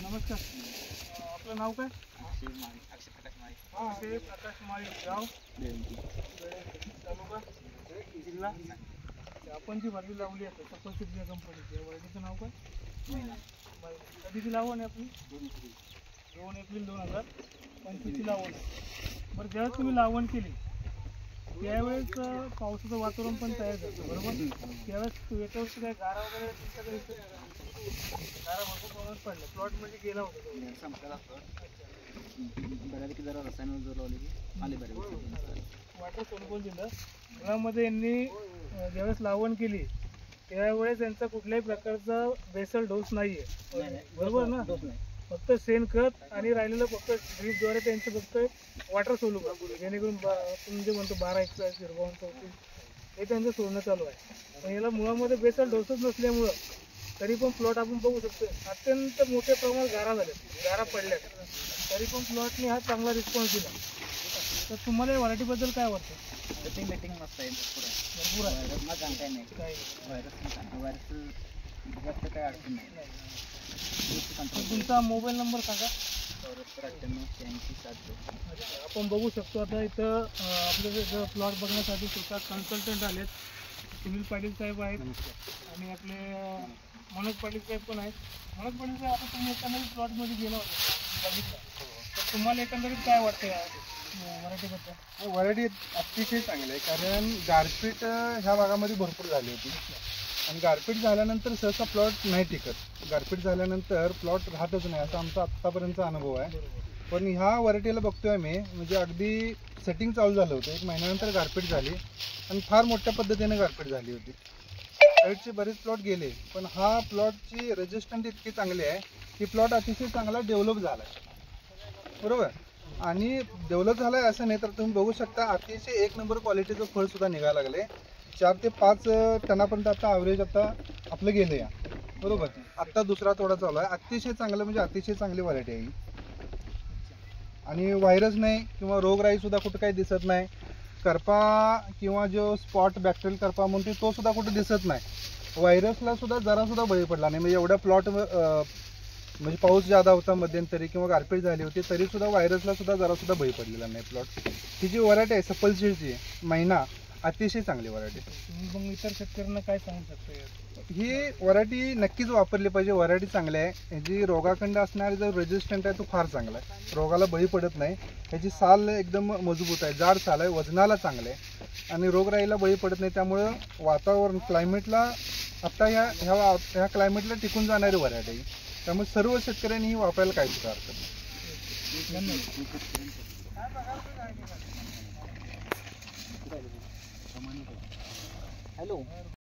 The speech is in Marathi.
नमस्कार. आपलं नाव काय? अक्षय प्रकाश माळी. गाव तालुका जिल्हा. आपण जी व्हरायटी लावली आहे सफरचंद या कंपनीची, या व्हरायटीचं नाव काय? कधीची लावण आहे आपली? 2 एप्रिल 2025ची लावण. बरं, ज्यावेळेस तुम्ही लावण केली त्यावेळेस पावसाचं वातावरण पण तयार झालं, बरोबर? त्यावेळेस याच्यावरती काय गारा वगैरे तुमच्याकडे गारा भरपूर प्रमाणात पडल्या, प्लॉट म्हणजे गेला होता बऱ्यापैकी जरा रसायन जर लावले की आले बऱ्यापैकी. वाटर सोनकोल दिलं. मुळामध्ये यांनी ज्यावेळेस लावण केली त्यावेळेस यांचा कुठल्याही प्रकारचा बेसल डोस नाही आहे, बरोबर ना? फक्त शेणखत आणि राहिलेलं फक्त ड्रीपद्वारे त्यांचं फक्त वॉटर सोलू जेणेकरून आपण जे म्हणतो 12 एक्स्ट्रा 34 हे त्यांचं सोडणं चालू आहे. पण याला मुळामध्ये बेसल डोसच नसल्यामुळं तरी पण प्लॉट आपण बघू शकतो अत्यंत मोठ्या प्रमाणात गारा पडल्या, तरी पण प्लॉटने हा चांगला रिस्पॉन्स दिला. तर तुम्हाला या व्हरायटीबद्दल काय वाटतं? सेटिंग मस्त आहे, भरपूर आहे. व्हायरस सांगताय नाही, काय व्हायरस जास्त काय अडचण नाही. तुमचा मोबाईल नंबर सांगा. 949887. आपण बघू शकतो आता इथं आपले प्लॉट बघण्यासाठी स्वतः कन्सल्टंट आलेत. सुनील पाटील साहेब आहेत आणि आपले मनोज पाटील साहेब पण आहेत. मनोज पाटील साहेब, आता तुम्ही एकंदरीत प्लॉटमध्ये गेला होता, बघितलं, तर तुम्हाला एकंदरीत काय वाटतं या व्हरायटीबद्दल? व्हरायटी अतिशय चांगली आहे, कारण गारपीट ह्या भागामध्ये भरपूर झाली होती आणि गारपीट झाल्यानंतर सहसा प्लॉट नाही टिकत. गारपीट झाल्यानंतर प्लॉट राहतच नाही, असा आमचा आत्तापर्यंतचा अनुभव आहे. पण ह्या व्हरायटीला बघतोय मी, म्हणजे अगदी सेटिंग चालू झालं होतं, 1 महिन्यानंतर गारपीट झाली आणि फार मोठ्या पद्धतीने गारपीट झाली होती. साईडचे बरेच प्लॉट गेले, पण हा प्लॉटची रेजिस्टंट इतकी चांगली आहे की प्लॉट अतिशय चांगला डेव्हलप झाला आहे, बरोबर? आणि डेव्हलप झाला आहे असं नाही तर तुम्ही बघू शकता अतिशय 1 नंबर क्वालिटीचं फळ सुद्धा निघायला लागले. 4 ते 5 टनापर्यंत आता ॲव्हरेज आता आपलं गेलं या, बरोबर? आत्ता दुसरा तोडा चालू आहे. अतिशय चांगलं, म्हणजे अतिशय चांगली व्हरायटी आहे ही. आणि व्हायरस नाही किंवा रोगराई सुद्धा कुठं काही दिसत नाही. करपा किंवा जो स्पॉट बॅक्टेरियल करपा म्हणते तो सुद्धा कुठे दिसत नाही. व्हायरसला सुद्धा जरा सुद्धा बळी पडला नाही. म्हणजे एवढ्या प्लॉट म्हणजे पाऊस जादा होता मध्यंतरी किंवा गारपीट झाली होती तरी सुद्धा व्हायरसला सुद्धा जरा सुद्धा बळी पडलेला नाही प्लॉट. ही जी व्हरायटी आहे सफलचीची महिना, अतिशय चांगली व्हरायटी. तुम्ही मग इतर शेतकऱ्यांना काय सांगू शकता? ही व्हरायटी नक्कीच वापरली पाहिजे. व्हरायटी चांगली आहे. जी रोगाखंड असणारी जो रेजिस्टंट आहे तो फार चांगला आहे, रोगाला बळी पडत नाही. ह्याची साल एकदम मजबूत आहे, जाड साल आहे, वजनाला चांगलं आहे आणि रोगराईला बळी पडत नाही. त्यामुळं वातावरण क्लायमेटला आत्ता ह्या क्लायमेटला टिकून जाणारी व्हरायटी आहे. त्यामुळे सर्व शेतकऱ्यांनी ही वापरायला काही सुद्धा हरकत नाही. हॅलो.